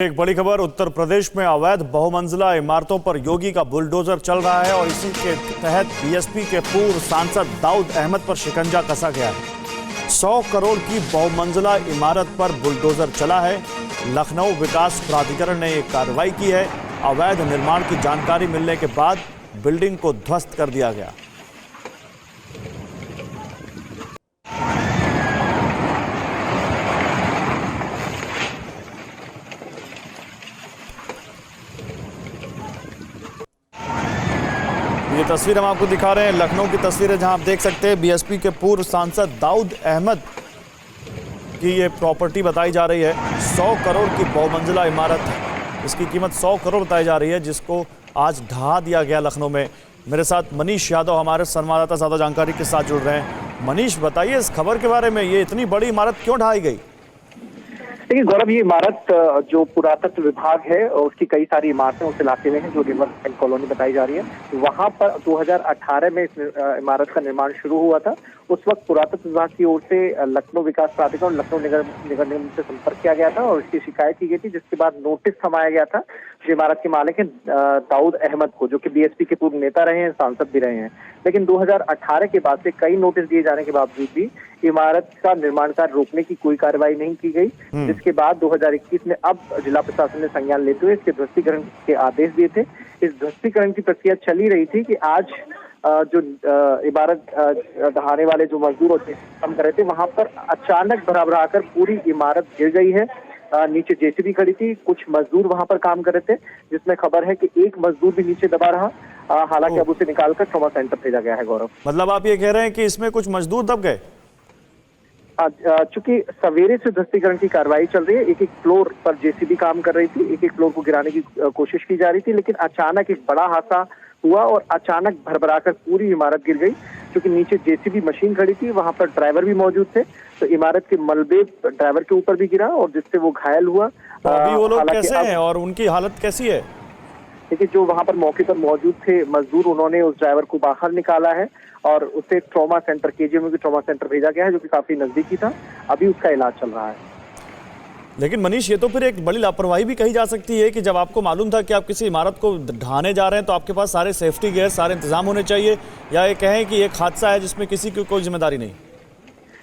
एक बड़ी खबर, उत्तर प्रदेश में अवैध बहुमंजिला इमारतों पर योगी का बुलडोजर चल रहा है और इसी के तहत बीएसपी के पूर्व सांसद दाऊद अहमद पर शिकंजा कसा गया है। 100 करोड़ की बहुमंजिला इमारत पर बुलडोजर चला है। लखनऊ विकास प्राधिकरण ने एक कार्रवाई की है। अवैध निर्माण की जानकारी मिलने के बाद बिल्डिंग को ध्वस्त कर दिया गया। ये तस्वीर हम आपको दिखा रहे हैं, लखनऊ की तस्वीर है, जहां आप देख सकते हैं बीएसपी के पूर्व सांसद दाऊद अहमद की ये प्रॉपर्टी बताई जा रही है। 100 करोड़ की बहुमंजिला इमारत है, इसकी कीमत 100 करोड़ बताई जा रही है, जिसको आज ढहा दिया गया लखनऊ में। मेरे साथ मनीष यादव हमारे संवाददाता ज़्यादा जानकारी के साथ जुड़ रहे हैं। मनीष, बताइए इस खबर के बारे में, ये इतनी बड़ी इमारत क्यों ढहाई गई? देखिए गौरव, ये इमारत जो पुरातत्व विभाग है और उसकी कई सारी इमारतें उस इलाके में हैं जो रिवर फ्रंट कॉलोनी बताई जा रही है। वहां पर 2018 में इस इमारत का निर्माण शुरू हुआ था। उस वक्त पुरातत्व विभाग की ओर से लखनऊ विकास प्राधिकरण और लखनऊ नगर निगम से संपर्क किया गया था और इसकी शिकायत की गई थी, जिसके बाद नोटिस थमाया गया था जो इमारत के मालिक हैं दाऊद अहमद को, जो कि बीएसपी के पूर्व नेता रहे हैं, सांसद भी रहे हैं। लेकिन 2018 के बाद से कई नोटिस दिए जाने के बावजूद भी इमारत का निर्माण कार्य रोकने की कोई कार्रवाई नहीं की गई, जिसके बाद 2021 में अब जिला प्रशासन ने संज्ञान लेते हुए इसके ध्वस्तीकरण के आदेश दिए थे। इस ध्वस्तीकरण की प्रक्रिया चली रही थी कि आज जो इमारत ढहाने वाले जो मजदूर काम कर रहे थे, वहां पर अचानक भरा कर पूरी इमारत गिर गई है। नीचे जेसीबी खड़ी थी, कुछ मजदूर वहां पर काम कर रहे थे, जिसमें खबर है कि एक मजदूर भी नीचे दबा रहा। हालांकि अब उसे निकालकर ट्रॉमा सेंटर भेजा गया है। गौरव, मतलब आप ये कह रहे हैं कि इसमें कुछ मजदूर दब गए? चूंकि सवेरे से ध्वस्तीकरण की कार्रवाई चल रही है, एक एक फ्लोर पर जेसीबी काम कर रही थी, एक एक फ्लोर को गिराने की कोशिश की जा रही थी, लेकिन अचानक एक बड़ा हादसा हुआ और अचानक भरभराकर पूरी इमारत गिर गई। क्योंकि नीचे जेसीबी मशीन खड़ी थी, वहां पर ड्राइवर भी मौजूद थे, तो इमारत के मलबे ड्राइवर के ऊपर भी गिरा और जिससे वो घायल हुआ। तो अभी वो लोग कैसे हैं और उनकी हालत कैसी है? देखिए, जो वहां पर मौके पर मौजूद थे मजदूर, उन्होंने उस ड्राइवर को बाहर निकाला है और उसे ट्रॉमा सेंटर, केजीएमयू के ट्रॉमा सेंटर भेजा गया है, जो कि काफी नजदीकी था। अभी उसका इलाज चल रहा है। लेकिन मनीष, ये तो फिर एक बड़ी लापरवाही भी कही जा सकती है कि जब आपको मालूम था कि आप किसी इमारत को ढहाने जा रहे हैं तो आपके पास सारे सेफ्टी गियर, सारे इंतजाम होने चाहिए, या ये कहें कि एक हादसा है जिसमें किसी की कोई जिम्मेदारी नहीं?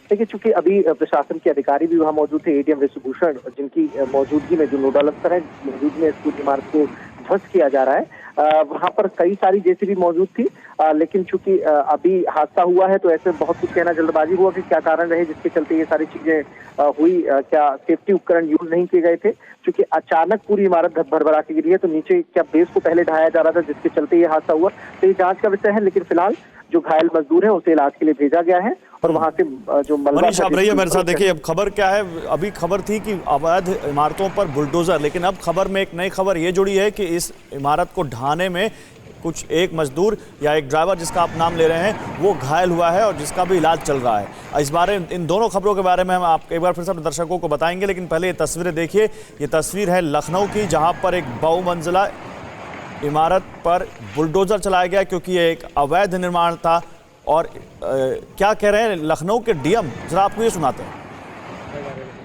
देखिए, चूंकि अभी प्रशासन के अधिकारी भी वहाँ मौजूद थे, एडीएम विश्वभूषण, जिनकी मौजूदगी में, जो नोडल अफसर है, मौजूदगी में इस पूरी इमारत को ध्वस्त किया जा रहा है। वहां पर कई सारी जेसीबी मौजूद थी, लेकिन चूंकि अभी हादसा हुआ है तो ऐसे बहुत कुछ कहना जल्दबाजी हुआ कि क्या कारण रहे जिसके चलते ये सारी चीजें हुई। क्या सेफ्टी उपकरण यूज नहीं किए गए थे? क्योंकि अचानक पूरी इमारत भरभरा के गिरी है, तो नीचे क्या बेस को पहले ढाया जा रहा था जिसके चलते ये हादसा हुआ? तो ये जांच का विषय है, लेकिन फिलहाल जो घायल मजदूर है उसे इलाज के लिए भेजा गया है और वहां से जो मनीष, आप रहिए मेरे साथ। देखिए, अब खबर क्या है, अभी खबर थी कि अवैध इमारतों पर बुलडोजर, लेकिन अब खबर में एक नई खबर ये जुड़ी है कि इस इमारत को ढहाने में कुछ एक मजदूर या एक ड्राइवर, जिसका आप नाम ले रहे हैं, वो घायल हुआ है और जिसका भी इलाज चल रहा है। इस बारे, इन दोनों खबरों के बारे में हम आप एक बार फिर से दर्शकों को बताएंगे, लेकिन पहले ये तस्वीरें देखिए। ये तस्वीर है लखनऊ की, जहां पर एक बहुमंजिला इमारत पर बुलडोजर चलाया गया क्योंकि ये एक अवैध निर्माण था। और क्या कह रहे हैं लखनऊ के डीएम, जरा आपको ये सुनाते हैं।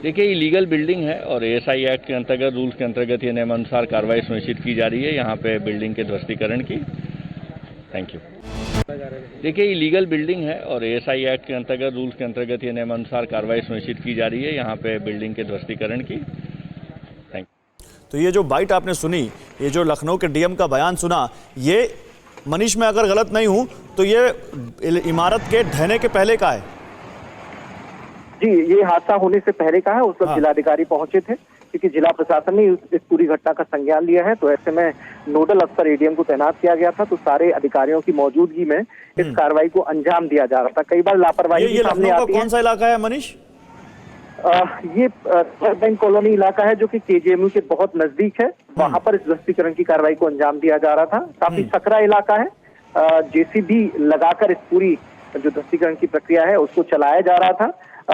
देखिए, इलीगल बिल्डिंग है और एएसआई एक्ट के अंतर्गत, रूल्स के अंतर्गत ये नियमानुसार कार्रवाई सुनिश्चित की जा रही है यहाँ पे बिल्डिंग के ध्वस्तीकरण की। Thank you. देखिए, इलीगल बिल्डिंग है और एएसआई एक्ट के अंतर्गत, रूल्स के अंतर्गत ये नियमानुसार कार्रवाई सुनिश्चित की जा रही है यहाँ पे बिल्डिंग के ध्वस्तीकरण की। Thank you. तो ये जो बाइट आपने सुनी, ये जो लखनऊ के डीएम का बयान सुना, ये मनीष, मैं अगर गलत नहीं हूं तो ये इमारत के ढहने के पहले का है? जी, ये हादसा होने से पहले का है। उस वक्त जिलाधिकारी पहुंचे थे, क्योंकि जिला प्रशासन ने इस पूरी घटना का संज्ञान लिया है, तो ऐसे में नोडल अफसर एडीएम को तैनात किया गया था, तो सारे अधिकारियों की मौजूदगी में इस कार्रवाई को अंजाम दिया जा रहा था। कई बार लापरवाही ये सामने आती है। कौन सा इलाका है मनीष? ये बैंक कॉलोनी इलाका है, जो कि केजीएमयू के बहुत नजदीक है। वहां पर इस ध्वस्तीकरण की कार्रवाई को अंजाम दिया जा रहा था। काफी सकरा इलाका है। जेसीबी लगाकर इस पूरी जो ध्वस्तीकरण की प्रक्रिया है उसको चलाया जा रहा था।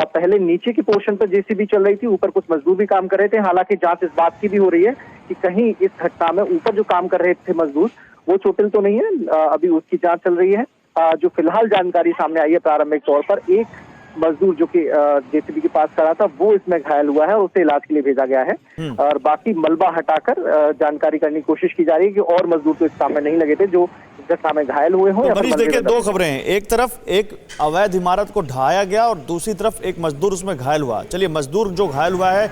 पहले नीचे के पोर्शन पर जेसीबी चल रही थी, ऊपर कुछ मजदूर भी काम कर रहे थे। हालांकि जांच इस बात की भी हो रही है कि कहीं इस घटना में ऊपर जो काम कर रहे थे मजदूर, वो चोटिल तो नहीं है। अभी उसकी जांच चल रही है। जो फिलहाल जानकारी सामने आई है प्रारंभिक तौर पर, एक मजदूर जो कि जेसीबी के पास खड़ा था वो इसमें घायल हुआ है और उसे इलाज के लिए भेजा गया है। और बाकी मलबा हटाकर जानकारी करने की कोशिश की जा रही है कि और मजदूर तो इस काम में नहीं लगे थे जो घटना में घायल हुए हों। तो मनीष देखिए, दो खबरें हैं, एक तरफ एक अवैध इमारत को ढाया गया और दूसरी तरफ एक मजदूर उसमें घायल हुआ। चलिए, मजदूर जो घायल हुआ है,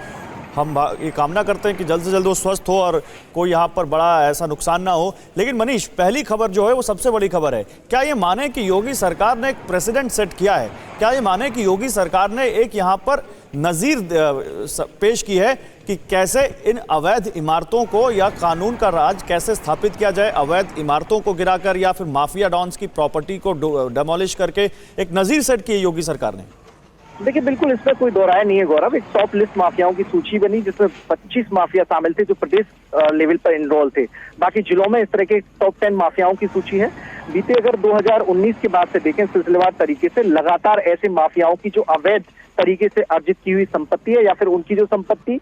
हम ये कामना करते हैं कि जल्द से जल्द वो स्वस्थ हो और कोई यहाँ पर बड़ा ऐसा नुकसान ना हो। लेकिन मनीष, पहली खबर जो है वो सबसे बड़ी खबर है। क्या ये माने कि योगी सरकार ने एक प्रेसिडेंट सेट किया है? क्या ये माने कि योगी सरकार ने एक यहाँ पर नज़ीर पेश की है कि कैसे इन अवैध इमारतों को या कानून का राज कैसे स्थापित किया जाए, अवैध इमारतों को गिराकर या फिर माफिया डॉन्स की प्रॉपर्टी को डेमोलिश करके एक नज़ीर सेट की है योगी सरकार ने? देखिए, बिल्कुल इसमें कोई दो राय नहीं है गौरव। एक टॉप लिस्ट माफियाओं की सूची बनी जिसमें 25 माफिया शामिल थे जो प्रदेश लेवल पर इनरोल थे। बाकी जिलों में इस तरह के टॉप 10 माफियाओं की सूची है। बीते अगर 2019 के बाद से देखें सिलसिलेवार तरीके से लगातार ऐसे माफियाओं की जो अवैध तरीके से अर्जित की हुई संपत्ति है या फिर उनकी जो संपत्ति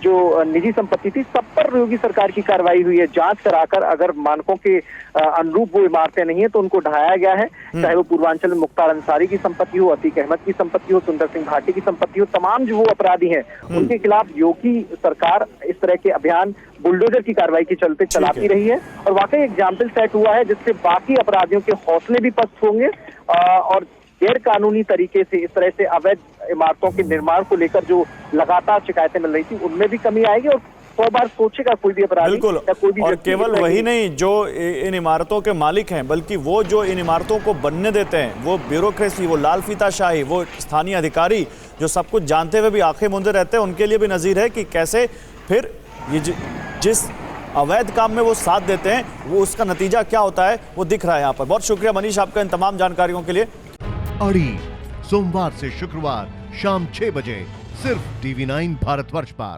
जो निजी संपत्ति थी, सब पर योगी सरकार की कार्रवाई हुई है। जांच कराकर अगर मानकों के अनुरूप वो इमारतें नहीं है तो उनको ढाया गया है। चाहे वो पूर्वांचल में मुख्तार अंसारी की संपत्ति हो, अतीक अहमद की संपत्ति हो, सुंदर सिंह भाटी की संपत्ति हो, तमाम जो वो अपराधी हैं उनके खिलाफ योगी सरकार इस तरह के अभियान बुलडोजर की कार्रवाई के चलते चलाती रही है। और वाकई एग्जाम्पल सेट हुआ है जिससे बाकी अपराधियों के हौसले भी पस्त होंगे और गैर कानूनी तरीके से इस तरह से अवैध इमारतों के निर्माण को लेकर जो लगातार शिकायतें मिल रही थी उनमें भी कमी आएगी और 100 बार सोचेगा कोई भी अपराधी या कोई भी। और केवल वही नहीं जो इन इमारतों के मालिक हैं, बल्कि वो जो इन इमारतों को बनने देते हैं, वो ब्यूरोक्रेसी, वो लाल फीताशाही, वो स्थानीय अधिकारी जो सब कुछ जानते हुए भी आंखें मूंदे रहते हैं, उनके लिए भी नज़ीर है कि कैसे फिर ये जिस अवैध काम में वो साथ देते हैं वो उसका नतीजा क्या होता है वो दिख रहा है यहाँ पर। बहुत शुक्रिया मनीष आपका इन तमाम जानकारियों के लिए। अड़ी सोमवार से शुक्रवार शाम 6 बजे सिर्फ TV9 भारतवर्ष पर।